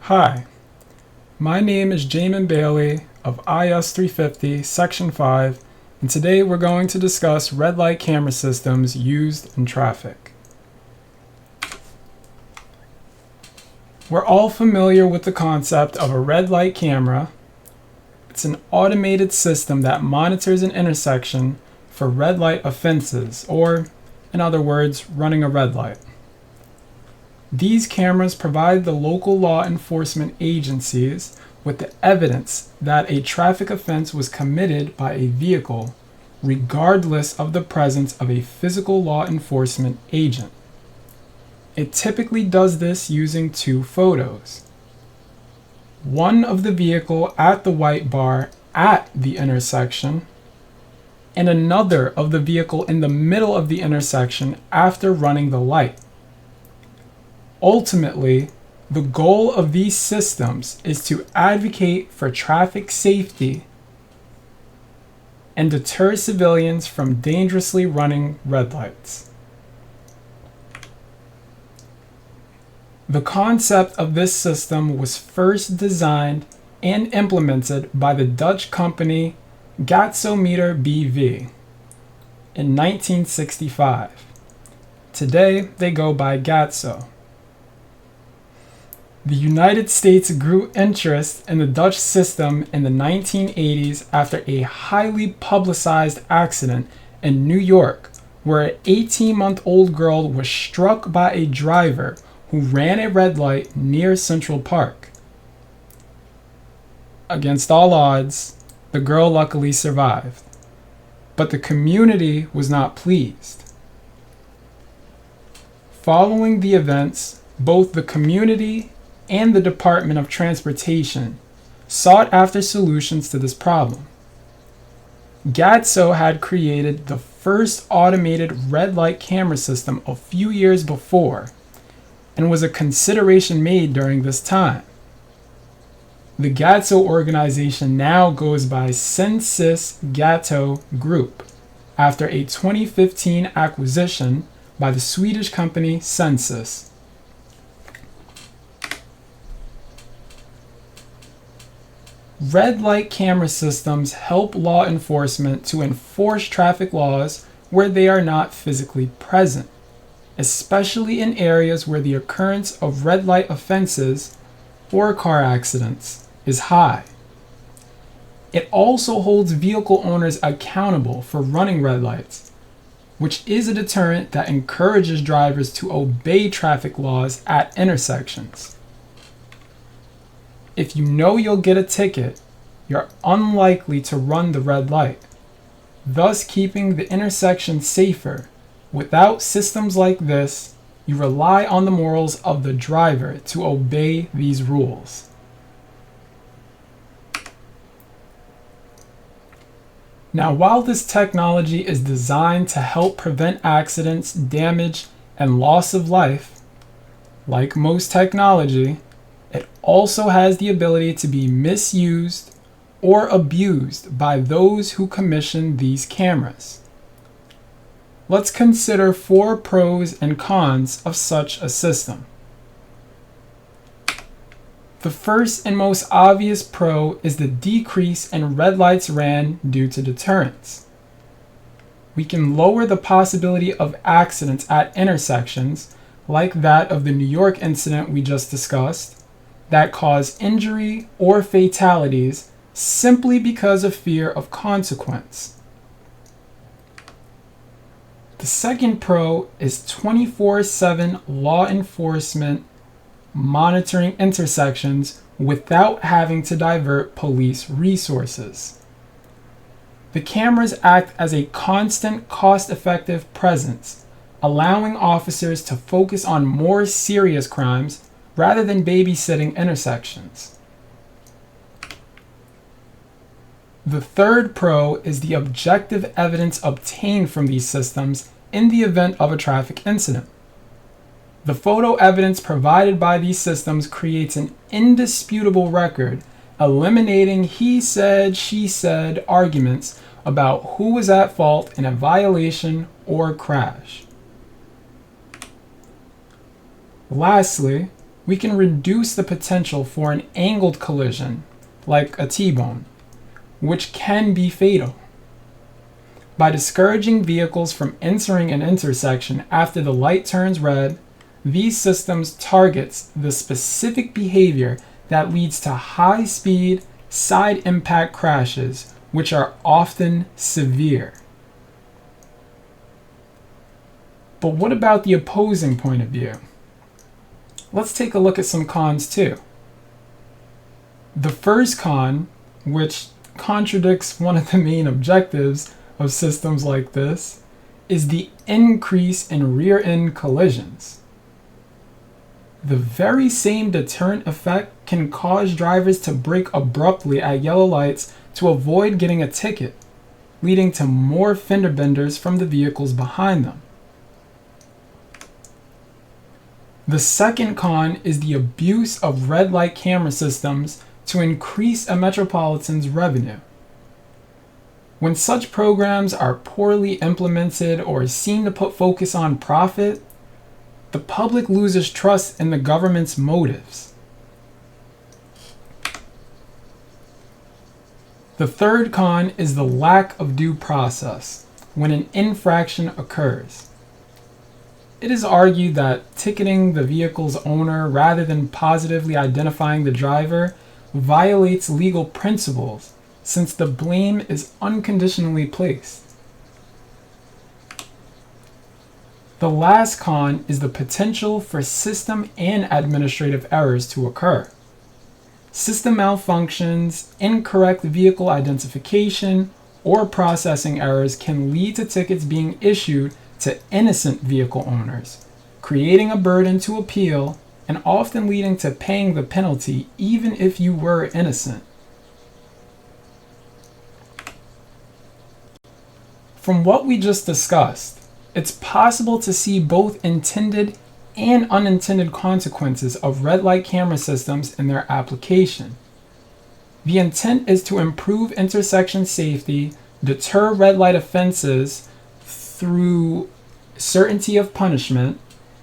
Hi, my name is Jamin Bailey of IS 350 Section 5, and today we're going to discuss red light camera systems used in traffic. We're all familiar with the concept of a red light camera. It's an automated system that monitors an intersection for red light offenses, or, in other words, running a red light. These cameras provide the local law enforcement agencies with the evidence that a traffic offense was committed by a vehicle, regardless of the presence of a physical law enforcement agent. It typically does this using two photos. One of the vehicle at the white bar at the intersection, and another of the vehicle in the middle of the intersection after running the light. Ultimately, the goal of these systems is to advocate for traffic safety and deter civilians from dangerously running red lights. The concept of this system was first designed and implemented by the Dutch company Gatsometer BV in 1965. Today, they go by Gatso. The United States grew interest in the Dutch system in the 1980s after a highly publicized accident in New York where an 18-month-old girl was struck by a driver who ran a red light near Central Park. Against all odds, the girl luckily survived, but the community was not pleased. Following the events, both the community and the Department of Transportation sought after solutions to this problem. Gatso had created the first automated red light camera system a few years before, and was a consideration made during this time. The Gatso organization now goes by Sensys Gatso Group, after a 2015 acquisition by the Swedish company Sensys. Red light camera systems help law enforcement to enforce traffic laws where they are not physically present, especially in areas where the occurrence of red light offenses or car accidents is high. It also holds vehicle owners accountable for running red lights, which is a deterrent that encourages drivers to obey traffic laws at intersections. If you know you'll get a ticket, you're unlikely to run the red light, thus keeping the intersection safer. Without systems like this, you rely on the morals of the driver to obey these rules. Now, while this technology is designed to help prevent accidents, damage, and loss of life, like most technology, it also has the ability to be misused or abused by those who commission these cameras. Let's consider 4 pros and cons of such a system. The first and most obvious pro is the decrease in red lights ran due to deterrence. We can lower the possibility of accidents at intersections, like that of the New York incident we just discussed, that cause injury or fatalities simply because of fear of consequence. The second pro is 24/7 law enforcement monitoring intersections without having to divert police resources. The cameras act as a constant, cost-effective presence, allowing officers to focus on more serious crimes rather than babysitting intersections. The third pro is the objective evidence obtained from these systems in the event of a traffic incident. The photo evidence provided by these systems creates an indisputable record, eliminating he said, she said arguments about who was at fault in a violation or crash. Lastly, we can reduce the potential for an angled collision, like a T-bone, which can be fatal. By discouraging vehicles from entering an intersection after the light turns red, these systems targets the specific behavior that leads to high-speed, side impact crashes, which are often severe. But what about the opposing point of view? Let's take a look at some cons too. The first con, which contradicts one of the main objectives of systems like this, is the increase in rear-end collisions. The very same deterrent effect can cause drivers to brake abruptly at yellow lights to avoid getting a ticket, leading to more fender benders from the vehicles behind them. The second con is the abuse of red light camera systems to increase a metropolitan's revenue. When such programs are poorly implemented or seem to put focus on profit, the public loses trust in the government's motives. The third con is the lack of due process when an infraction occurs. It is argued that ticketing the vehicle's owner rather than positively identifying the driver violates legal principles since the blame is unconditionally placed. The last con is the potential for system and administrative errors to occur. System malfunctions, incorrect vehicle identification, or processing errors can lead to tickets being issued to innocent vehicle owners, creating a burden to appeal and often leading to paying the penalty even if you were innocent. From what we just discussed, it's possible to see both intended and unintended consequences of red light camera systems in their application. The intent is to improve intersection safety, deter red light offenses through certainty of punishment,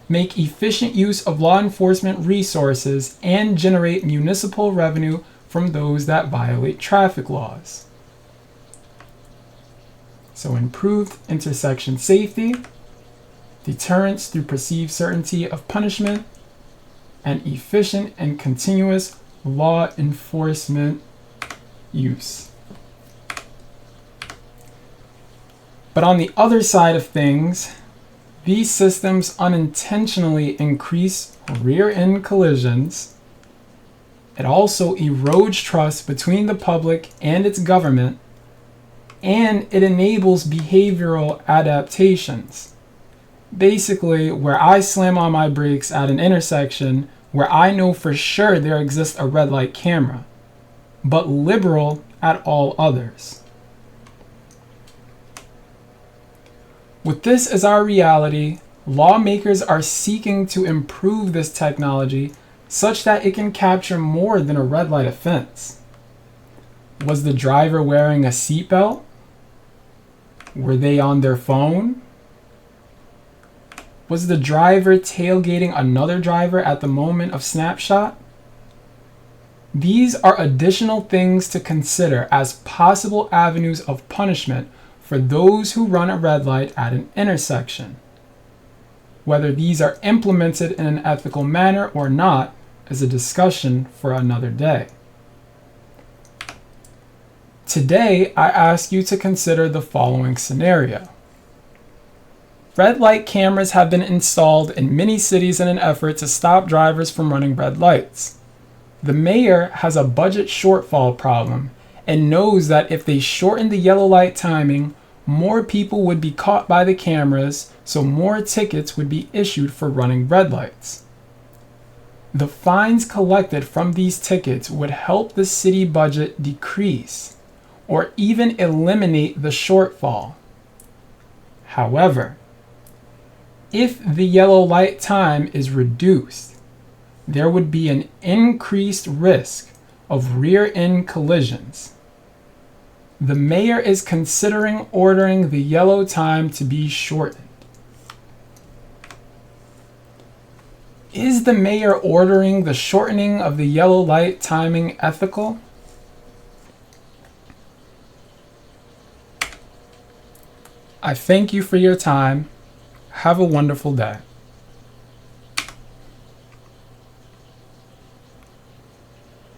make efficient use of law enforcement resources, and generate municipal revenue from those that violate traffic laws. So improved intersection safety, deterrence through perceived certainty of punishment, and efficient and continuous law enforcement use. But on the other side of things, these systems unintentionally increase rear-end collisions. It also erodes trust between the public and its government, and it enables behavioral adaptations. Basically, where I slam on my brakes at an intersection where I know for sure there exists a red light camera, but liberal at all others. With this as our reality, lawmakers are seeking to improve this technology such that it can capture more than a red light offense. Was the driver wearing a seatbelt? Were they on their phone? Was the driver tailgating another driver at the moment of snapshot? These are additional things to consider as possible avenues of punishment for those who run a red light at an intersection. Whether these are implemented in an ethical manner or not is a discussion for another day. Today, I ask you to consider the following scenario. Red light cameras have been installed in many cities in an effort to stop drivers from running red lights. The mayor has a budget shortfall problem and knows that if they shorten the yellow light timing, more people would be caught by the cameras, so more tickets would be issued for running red lights. The fines collected from these tickets would help the city budget decrease or even eliminate the shortfall. However, if the yellow light time is reduced, there would be an increased risk of rear-end collisions. The mayor is considering ordering the yellow time to be shortened. Is the mayor ordering the shortening of the yellow light timing ethical? I thank you for your time. Have a wonderful day.